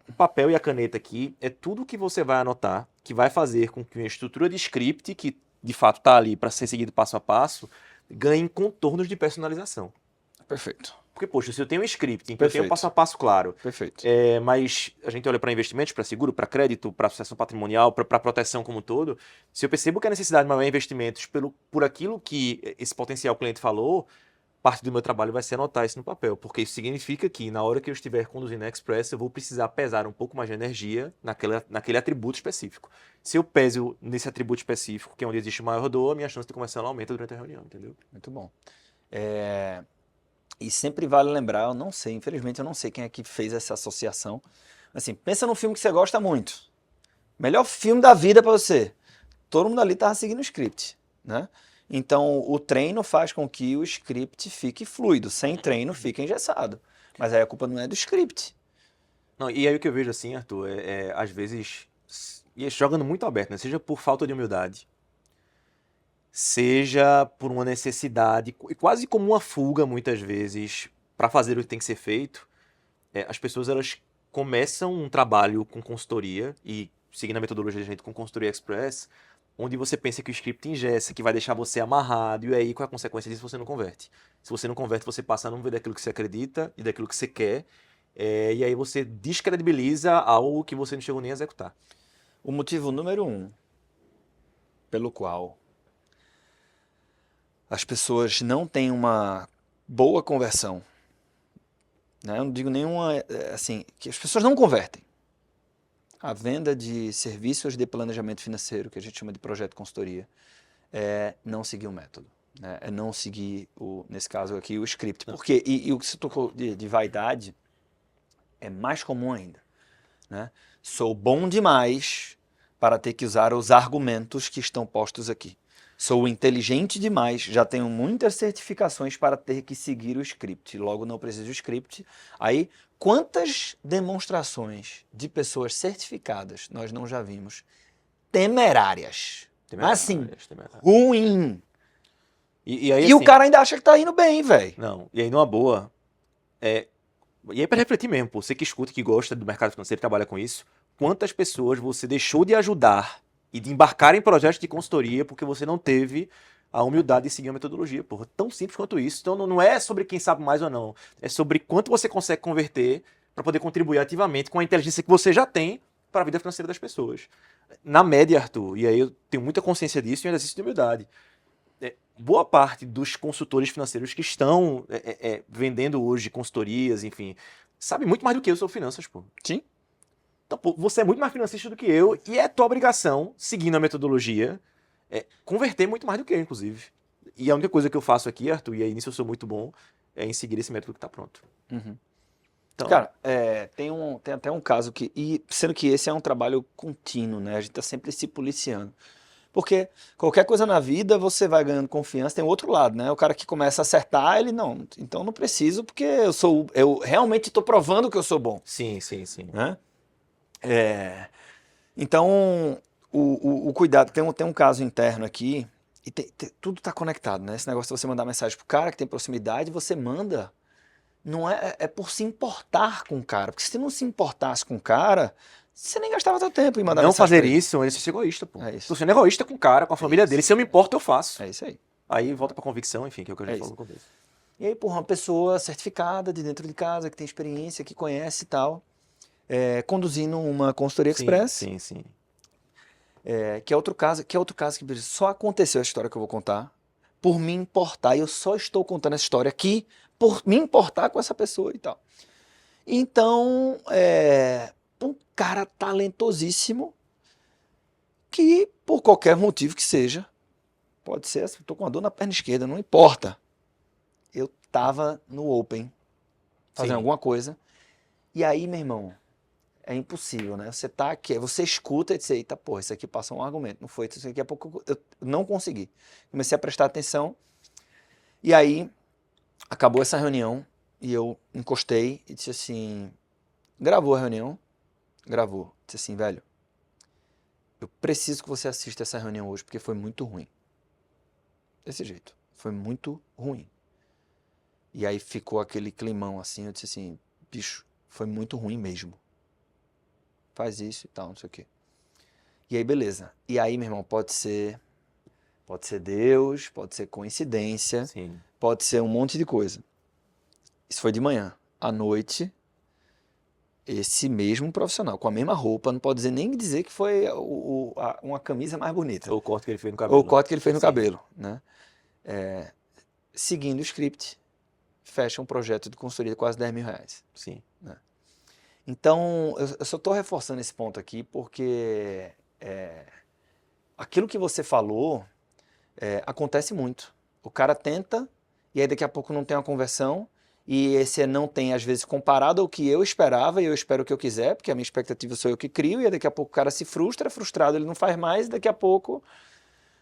[SPEAKER 2] O papel e a caneta aqui é tudo que você vai anotar, que vai fazer com que uma estrutura de script, que de fato está ali para ser seguido passo a passo, ganhe contornos de personalização.
[SPEAKER 1] Perfeito.
[SPEAKER 2] Porque, poxa, se eu tenho um script em que eu tenho um passo a passo claro,
[SPEAKER 1] Perfeito.
[SPEAKER 2] mas a gente olha para investimentos, para seguro, para crédito, para sucessão patrimonial, para proteção como um todo, se eu percebo que a necessidade de maior investimentos por aquilo que esse potencial cliente falou, parte do meu trabalho vai ser anotar isso no papel, porque isso significa que na hora que eu estiver conduzindo a Express, eu vou precisar pesar um pouco mais de energia naquele atributo específico. Se eu peso nesse atributo específico, que é onde existe maior dor, a minha chance de conversão aumenta durante a reunião, entendeu?
[SPEAKER 1] Muito bom. E sempre vale lembrar, eu não sei, infelizmente eu não sei quem é que fez essa associação. Assim, pensa num filme que você gosta muito. Melhor filme da vida para você. Todo mundo ali tava seguindo o script, né? Então, o treino faz com que o script fique fluido. Sem treino, fica engessado. Mas aí a culpa não é do script.
[SPEAKER 2] Não, e aí o que eu vejo assim, Arthur, às vezes, jogando muito aberto, né? Seja por falta de humildade, seja por uma necessidade, e quase como uma fuga, muitas vezes, para fazer o que tem que ser feito, as pessoas elas começam um trabalho com consultoria, e seguindo a metodologia da gente com consultoria express, onde você pensa que o script engessa, que vai deixar você amarrado, e aí qual é a consequência disso? Você não converte. Se você não converte, você passa a não ver daquilo que você acredita e daquilo que você quer, e aí você descredibiliza algo que você não chegou nem a executar.
[SPEAKER 1] O motivo número 1 pelo qual as pessoas não têm uma boa conversão, né? Eu não digo nenhuma, assim, que as pessoas não convertem. A venda de serviços de planejamento financeiro, que a gente chama de projeto consultoria, é não seguir o método, né? É não seguir, nesse caso aqui, o script. Porque, e o que você tocou de vaidade é mais comum ainda, né? Sou bom demais para ter que usar os argumentos que estão postos aqui. Sou inteligente demais, já tenho muitas certificações para ter que seguir o script, logo não preciso do script. Aí, quantas demonstrações de pessoas certificadas nós não já vimos? Temerárias. Assim, ruim.
[SPEAKER 2] E aí,
[SPEAKER 1] E
[SPEAKER 2] assim,
[SPEAKER 1] o cara ainda acha que tá indo bem, velho.
[SPEAKER 2] Não, e aí numa boa, e aí para refletir mesmo, pô, você que escuta, que gosta do mercado financeiro, trabalha com isso, quantas pessoas você deixou de ajudar e de embarcar em projetos de consultoria porque você não teve a humildade de seguir a metodologia, porra, tão simples quanto isso. Então não é sobre quem sabe mais ou não, é sobre quanto você consegue converter para poder contribuir ativamente com a inteligência que você já tem para a vida financeira das pessoas. Na média, Arthur, e aí eu tenho muita consciência disso e um exercício de humildade, boa parte dos consultores financeiros que estão vendendo hoje consultorias, enfim, sabe muito mais do que eu sobre finanças, pô.
[SPEAKER 1] Sim.
[SPEAKER 2] Então, pô, você é muito mais financista do que eu e é tua obrigação, seguindo a metodologia, converter muito mais do que eu, inclusive. E a única coisa que eu faço aqui, Arthur, e aí nisso eu sou muito bom, é em seguir esse método que tá pronto.
[SPEAKER 1] Uhum.
[SPEAKER 2] Então,
[SPEAKER 1] Cara, tem até um caso que, e sendo que esse é um trabalho contínuo, né? A gente tá sempre se policiando. Porque qualquer coisa na vida você vai ganhando confiança, tem o outro lado, né? O cara que começa a acertar, ele não, então não preciso porque eu realmente estou provando que eu sou bom,
[SPEAKER 2] sim.
[SPEAKER 1] né? Então, o cuidado, tem um caso interno aqui, e tudo está conectado, né? Esse negócio de você mandar mensagem pro cara que tem proximidade, você manda, não é por se importar com o cara, porque se você não se importasse com o cara, você nem gastava teu tempo em mandar
[SPEAKER 2] Não
[SPEAKER 1] mensagem
[SPEAKER 2] fazer
[SPEAKER 1] pra ele.
[SPEAKER 2] isso é um exercício egoísta, pô.
[SPEAKER 1] É isso.
[SPEAKER 2] Tô sendo egoísta com o cara, com a família
[SPEAKER 1] isso.
[SPEAKER 2] dele. Se eu me importo, eu faço.
[SPEAKER 1] É isso aí.
[SPEAKER 2] Aí volta pra convicção, enfim, que é o que a gente
[SPEAKER 1] É
[SPEAKER 2] falou
[SPEAKER 1] isso.
[SPEAKER 2] no começo.
[SPEAKER 1] E aí, porra, uma pessoa certificada de dentro de casa, que tem experiência, que conhece e tal, conduzindo uma consultoria
[SPEAKER 2] Sim,
[SPEAKER 1] express,
[SPEAKER 2] sim.
[SPEAKER 1] que é outro caso que só aconteceu a história que eu vou contar por me importar, e eu só estou contando essa história aqui por me importar com essa pessoa e tal. Então, um cara talentosíssimo que, por qualquer motivo que seja, pode ser, estou com uma dor na perna esquerda, não importa. Eu tava no Open, fazendo
[SPEAKER 2] Sim.
[SPEAKER 1] alguma coisa, e aí, meu irmão, é impossível, né? Você tá aqui, você escuta e diz, eita, porra, isso aqui passa um argumento, não foi, isso aqui a pouco eu não consegui. Comecei a prestar atenção, e aí acabou essa reunião, e eu encostei e disse assim, gravou a reunião? Gravou. Disse assim, velho, eu preciso que você assista essa reunião hoje, porque foi muito ruim. Desse jeito, foi muito ruim. E aí ficou aquele climão assim, eu disse assim, bicho, foi muito ruim mesmo. Faz isso e tal, não sei o quê. E aí, beleza. E aí, meu irmão, pode ser Deus, pode ser coincidência,
[SPEAKER 2] Sim.
[SPEAKER 1] pode ser um monte de coisa. Isso foi de manhã. À noite, esse mesmo profissional, com a mesma roupa, não pode nem dizer que foi uma camisa mais bonita.
[SPEAKER 2] Ou o corte que ele fez no
[SPEAKER 1] Ou
[SPEAKER 2] cabelo.
[SPEAKER 1] o corte que ele fez no
[SPEAKER 2] Sim.
[SPEAKER 1] cabelo, né? Seguindo o script, fecha um projeto de consultoria de quase 10 mil reais.
[SPEAKER 2] Sim.
[SPEAKER 1] Então, eu só estou reforçando esse ponto aqui porque aquilo que você falou acontece muito. O cara tenta e aí daqui a pouco não tem uma conversão e esse não tem, às vezes, comparado ao que eu esperava e eu espero o que eu quiser, porque a minha expectativa sou eu que crio e aí daqui a pouco o cara se frustra, frustrado ele não faz mais e daqui a pouco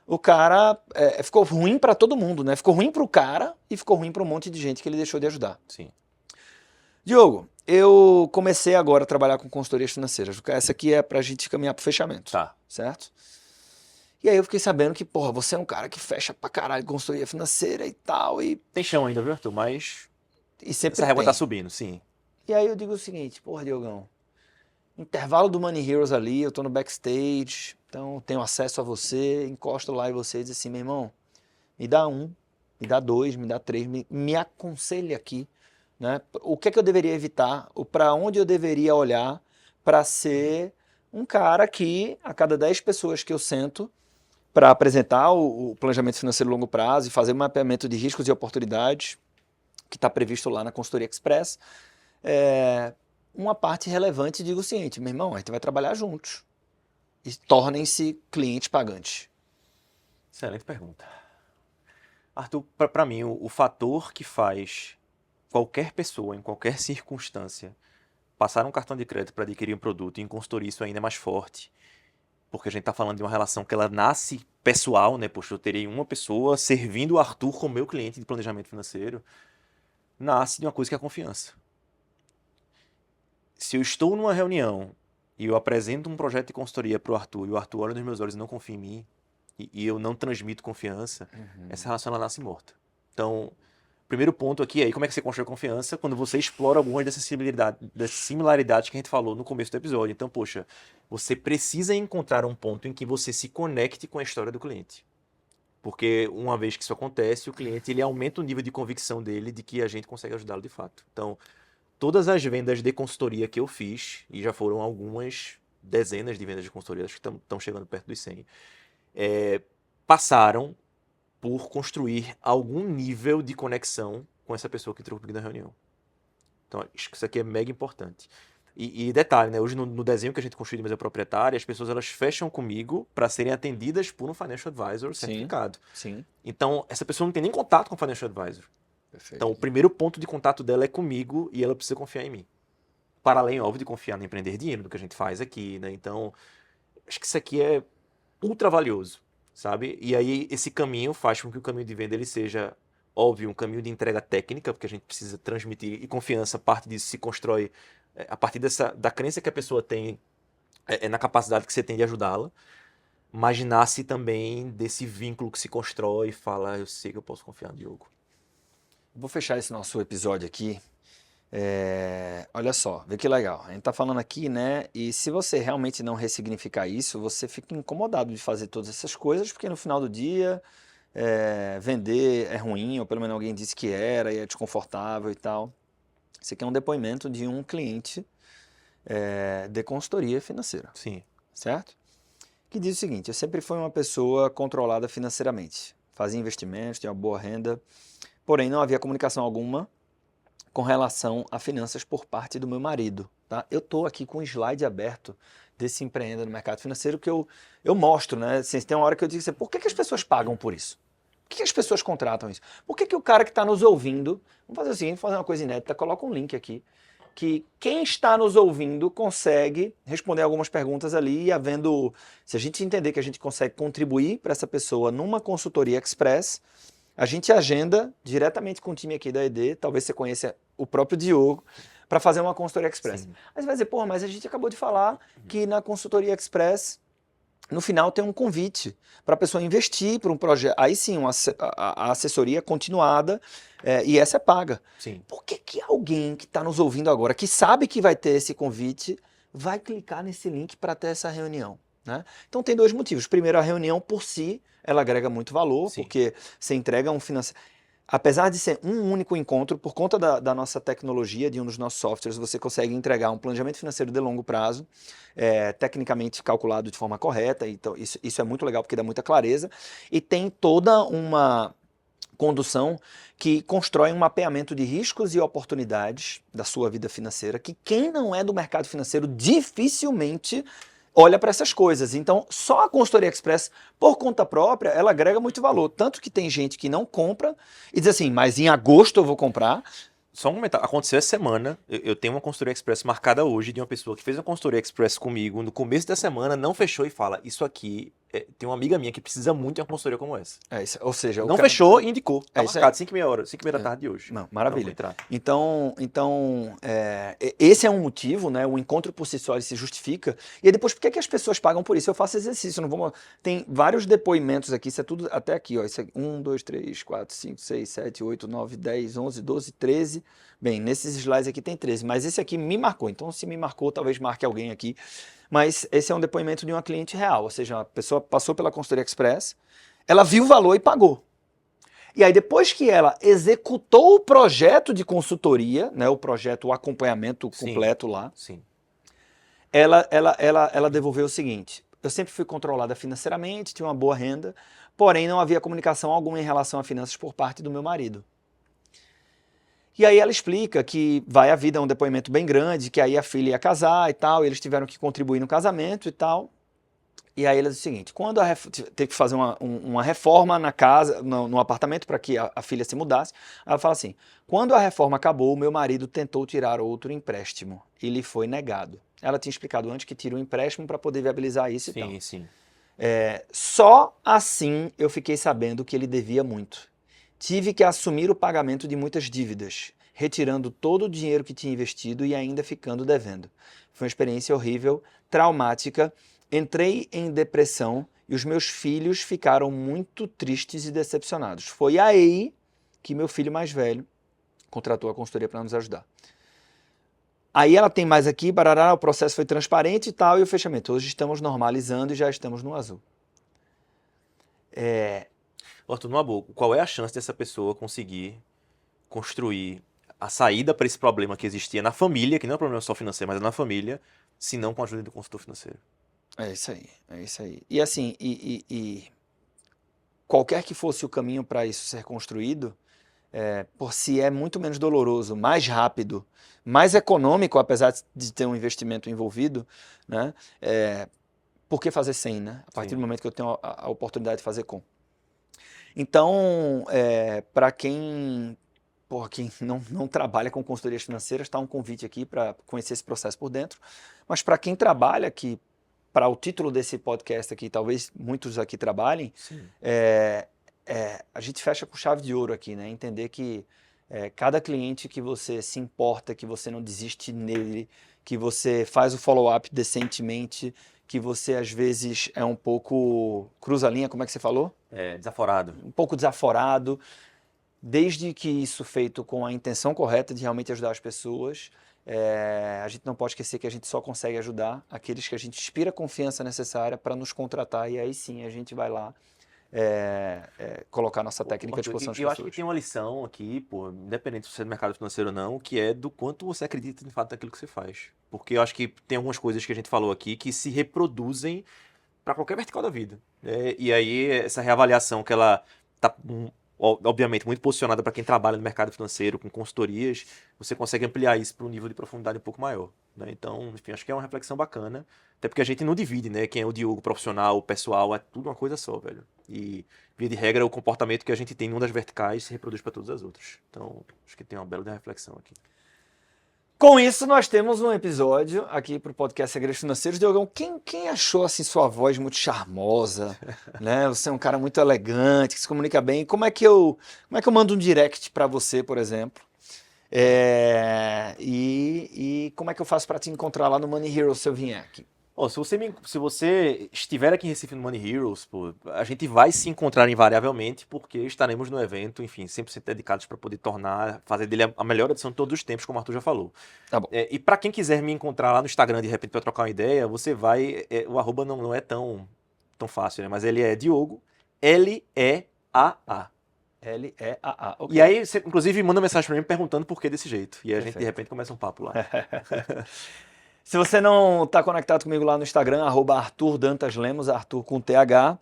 [SPEAKER 1] o cara ficou ruim para todo mundo, né? Ficou ruim para o cara e ficou ruim para um monte de gente que ele deixou de ajudar.
[SPEAKER 2] Sim.
[SPEAKER 1] Diogo, eu comecei agora a trabalhar com consultorias financeiras. Essa aqui é pra gente caminhar pro fechamento.
[SPEAKER 2] Tá.
[SPEAKER 1] Certo? E aí eu fiquei sabendo que, porra, você é um cara que fecha pra caralho consultoria financeira e tal, e
[SPEAKER 2] Tem chão ainda, viu, Arthur? Mas
[SPEAKER 1] sempre
[SPEAKER 2] essa régua
[SPEAKER 1] tem.
[SPEAKER 2] tá subindo, sim.
[SPEAKER 1] E aí eu digo o seguinte, porra, Diogão, intervalo do Money Heroes ali, eu tô no backstage, então tenho acesso a você, encosto lá em você e diz assim, meu irmão, me dá 1, me dá 2, me dá 3, me aconselhe aqui, né? O que é que eu deveria evitar, para onde eu deveria olhar para ser um cara que, a cada 10 pessoas que eu sento para apresentar o planejamento financeiro a longo prazo e fazer um mapeamento de riscos e oportunidades, que está previsto lá na Consultoria Express, uma parte relevante digo o seguinte, meu irmão, a gente vai trabalhar juntos e tornem-se clientes pagantes.
[SPEAKER 2] Excelente pergunta. Arthur, para mim, o fator que faz qualquer pessoa, em qualquer circunstância, passar um cartão de crédito para adquirir um produto e em consultoria isso ainda é mais forte, porque a gente está falando de uma relação que ela nasce pessoal, né? Poxa, eu terei uma pessoa servindo o Arthur como meu cliente de planejamento financeiro, nasce de uma coisa que é a confiança. Se eu estou numa reunião e eu apresento um projeto de consultoria para o Arthur e o Arthur olha nos meus olhos e não confia em mim, e eu não transmito confiança, essa relação ela nasce morta. Então, o primeiro ponto aqui é como é que você constrói confiança quando você explora algumas dessas similaridades que a gente falou no começo do episódio. Então, poxa, você precisa encontrar um ponto em que você se conecte com a história do cliente. Porque uma vez que isso acontece, o cliente ele aumenta o nível de convicção dele de que a gente consegue ajudá-lo de fato. Então, todas as vendas de consultoria que eu fiz, e já foram algumas dezenas de vendas de consultoria, acho que estão chegando perto dos 100, passaram por construir algum nível de conexão com essa pessoa que entrou comigo na reunião. Então, acho que isso aqui é mega importante. E detalhe, né? Hoje no desenho que a gente construiu de mesa proprietária, as pessoas elas fecham comigo para serem atendidas por um financial advisor certificado.
[SPEAKER 1] Sim.
[SPEAKER 2] Então, essa pessoa não tem nem contato com o financial advisor.
[SPEAKER 1] Perfeito.
[SPEAKER 2] Então, o primeiro ponto de contato dela é comigo e ela precisa confiar em mim. Para além, óbvio, de confiar no Empreender Dinheiro, do que a gente faz aqui, né? Então, acho que isso aqui é ultra valioso, sabe? E aí, esse caminho faz com que o caminho de venda ele seja, óbvio, um caminho de entrega técnica, porque a gente precisa transmitir, e confiança, parte disso se constrói a partir da crença que a pessoa tem na capacidade que você tem de ajudá-la, mas nasce também desse vínculo que se constrói e fala, eu sei que eu posso confiar no Diogo.
[SPEAKER 1] Vou fechar esse nosso episódio aqui Olha só, vê que legal. A gente tá falando aqui, né? E se você realmente não ressignificar isso, você fica incomodado de fazer todas essas coisas, porque no final do dia vender é ruim, ou pelo menos alguém disse que era e é desconfortável e tal. Esse aqui é um depoimento de um cliente de consultoria financeira,
[SPEAKER 2] Sim.
[SPEAKER 1] certo? Que diz o seguinte: eu sempre fui uma pessoa controlada financeiramente, fazia investimentos, tinha uma boa renda, porém não havia comunicação alguma com relação a finanças por parte do meu marido. Tá? Eu estou aqui com um slide aberto desse empreenda no mercado financeiro que eu mostro, né? Assim, tem uma hora que eu digo assim, por que as pessoas pagam por isso? Por que as pessoas contratam isso? Por que o cara que está nos ouvindo, vamos fazer o seguinte, vamos fazer uma coisa inédita, coloca um link aqui, que quem está nos ouvindo consegue responder algumas perguntas ali e havendo, se a gente entender que a gente consegue contribuir para essa pessoa numa consultoria express, a gente agenda diretamente com o time aqui da ED, talvez você conheça o próprio Diogo, para fazer uma consultoria express.
[SPEAKER 2] Sim.
[SPEAKER 1] Aí você vai dizer, mas a gente acabou de falar que na consultoria express, no final tem um convite para a pessoa investir para um projeto. Aí sim, a assessoria continuada e essa é paga.
[SPEAKER 2] Sim.
[SPEAKER 1] Por que alguém que está nos ouvindo agora, que sabe que vai ter esse convite, vai clicar nesse link para ter essa reunião? Né? Então tem dois motivos. Primeiro, a reunião por si, ela agrega muito valor,
[SPEAKER 2] Sim.
[SPEAKER 1] porque você entrega um financeiro. Apesar de ser um único encontro, por conta da nossa tecnologia, de um dos nossos softwares, você consegue entregar um planejamento financeiro de longo prazo, tecnicamente calculado de forma correta, então isso é muito legal porque dá muita clareza, e tem toda uma condução que constrói um mapeamento de riscos e oportunidades da sua vida financeira, que quem não é do mercado financeiro dificilmente olha para essas coisas. Então, só a consultoria express, por conta própria, ela agrega muito valor. Tanto que tem gente que não compra e diz assim, mas em agosto eu vou comprar.
[SPEAKER 2] Só um comentário. Aconteceu essa semana. Eu tenho uma consultoria express marcada hoje de uma pessoa que fez uma consultoria express comigo no começo da semana, não fechou e fala: isso aqui, tem uma amiga minha que precisa muito de uma consultoria como essa.
[SPEAKER 1] Ou seja,
[SPEAKER 2] Não fechou e indicou. Tá
[SPEAKER 1] isso aí.
[SPEAKER 2] marcado 5h30 da tarde de hoje.
[SPEAKER 1] Não, maravilha.
[SPEAKER 2] Então,
[SPEAKER 1] Então esse é um motivo, né? O encontro por si só ele se justifica. E aí depois, por que as pessoas pagam por isso? Eu faço exercício, não vou. Tem vários depoimentos aqui, isso é tudo até aqui, ó. Isso é 1, 2, 3, 4, 5, 6, 7, 8, 9, 10, 11, 12, 13. Bem, nesses slides aqui tem 13, mas esse aqui me marcou. Então, se me marcou, talvez marque alguém aqui. Mas esse é um depoimento de uma cliente real, ou seja, a pessoa passou pela consultoria express, ela viu o valor e pagou. E aí, depois que ela executou o projeto de consultoria, né, o projeto, o acompanhamento completo lá,
[SPEAKER 2] sim.
[SPEAKER 1] ela devolveu o seguinte: eu sempre fui controlada financeiramente, tinha uma boa renda, porém não havia comunicação alguma em relação a finanças por parte do meu marido. E aí ela explica que vai a vida, é um depoimento bem grande, que aí a filha ia casar e tal, e eles tiveram que contribuir no casamento e tal. E aí ela diz o seguinte: quando teve que fazer uma reforma na casa, no apartamento para que a filha se mudasse, ela fala assim: quando a reforma acabou, meu marido tentou tirar outro empréstimo e lhe foi negado. Ela tinha explicado antes que tira um empréstimo para poder viabilizar isso e tal.
[SPEAKER 2] Sim.
[SPEAKER 1] Só assim eu fiquei sabendo que ele devia muito. Tive que assumir o pagamento de muitas dívidas, retirando todo o dinheiro que tinha investido e ainda ficando devendo. Foi uma experiência horrível, traumática. Entrei em depressão e os meus filhos ficaram muito tristes e decepcionados. Foi aí que meu filho mais velho contratou a consultoria para nos ajudar. Aí ela tem mais aqui, barará, o processo foi transparente e tal, e o fechamento. Hoje estamos normalizando e já estamos no azul.
[SPEAKER 2] Arthur, numa boa, qual é a chance dessa pessoa conseguir construir a saída para esse problema que existia na família, que não é um problema só financeiro, mas é na família, se não com a ajuda do consultor financeiro?
[SPEAKER 1] É isso aí. E assim, qualquer que fosse o caminho para isso ser construído, por si é muito menos doloroso, mais rápido, mais econômico, apesar de ter um investimento envolvido, né? Por que fazer sem, né? A partir do momento que eu tenho a oportunidade de fazer com. Então, para quem não trabalha com consultorias financeiras, está um convite aqui para conhecer esse processo por dentro. Mas para quem trabalha, que para o título desse podcast aqui, talvez muitos aqui trabalhem, a gente fecha com chave de ouro aqui, né? Entender que cada cliente que você se importa, que você não desiste nele, que você faz o follow-up decentemente, que você às vezes é um pouco cruza a linha, como é que você falou?
[SPEAKER 2] Desaforado.
[SPEAKER 1] Um pouco desaforado. desde que isso feito com a intenção correta de realmente ajudar as pessoas. A gente não pode esquecer que a gente só consegue ajudar aqueles que a gente inspira a confiança necessária para nos contratar, e aí sim a gente vai lá colocar nossa técnica à disposição das
[SPEAKER 2] Eu
[SPEAKER 1] pessoas.
[SPEAKER 2] acho que tem uma lição aqui, pô, independente se você é do mercado financeiro ou não, que é do quanto você acredita de fato naquilo que você faz. Porque eu acho que tem algumas coisas que a gente falou aqui que se reproduzem para qualquer vertical da vida, né? E aí essa reavaliação que ela tá obviamente muito posicionada para quem trabalha no mercado financeiro com consultorias, você consegue ampliar isso para um nível de profundidade um pouco maior, né? Então, enfim, acho que é uma reflexão bacana, até porque a gente não divide, né? Quem é o Diogo profissional, o pessoal, é tudo uma coisa só, velho. E via de regra o comportamento que a gente tem em uma das verticais se reproduz para todas as outras. Então, acho que tem uma bela reflexão aqui.
[SPEAKER 1] Com isso, nós temos um episódio aqui para o podcast Segredos Financeiros. Diogão, quem achou assim sua voz muito charmosa, né? Você é um cara muito elegante, que se comunica bem. Como é que eu mando um direct para você, por exemplo? E como é que eu faço para te encontrar lá no Money Hero se eu vier aqui?
[SPEAKER 2] Se você estiver aqui em Recife no Money Heroes, pô, a gente vai se encontrar invariavelmente, porque estaremos no evento, enfim, 100% dedicados para poder fazer dele a melhor edição de todos os tempos, como o Arthur já falou.
[SPEAKER 1] Tá bom.
[SPEAKER 2] E para quem quiser me encontrar lá no Instagram, de repente, para trocar uma ideia, você vai. O arroba não é tão fácil, né? Mas ele é Diogo, Leaa.
[SPEAKER 1] Leaa, ok.
[SPEAKER 2] E aí, você, inclusive, manda mensagem para mim perguntando por que desse jeito. E a gente, de repente, começa um papo lá.
[SPEAKER 1] Se você não está conectado comigo lá no Instagram, @ArthurDantasLemos, Arthur com TH,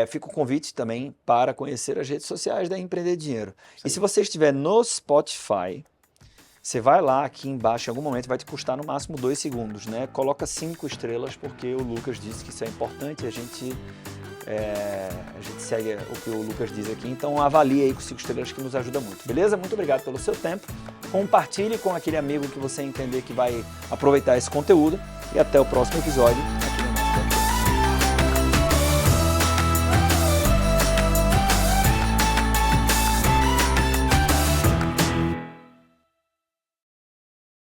[SPEAKER 1] fica o convite também para conhecer as redes sociais da Empreender Dinheiro. E se você estiver no Spotify, você vai lá aqui embaixo, em algum momento vai te custar no máximo 2 segundos, né? Coloca 5 estrelas, porque o Lucas disse que isso é importante, a gente segue o que o Lucas diz aqui, então avalie aí com 5 estrelas que nos ajuda muito, beleza? Muito obrigado pelo seu tempo, compartilhe com aquele amigo que você entender que vai aproveitar esse conteúdo e até o próximo episódio aqui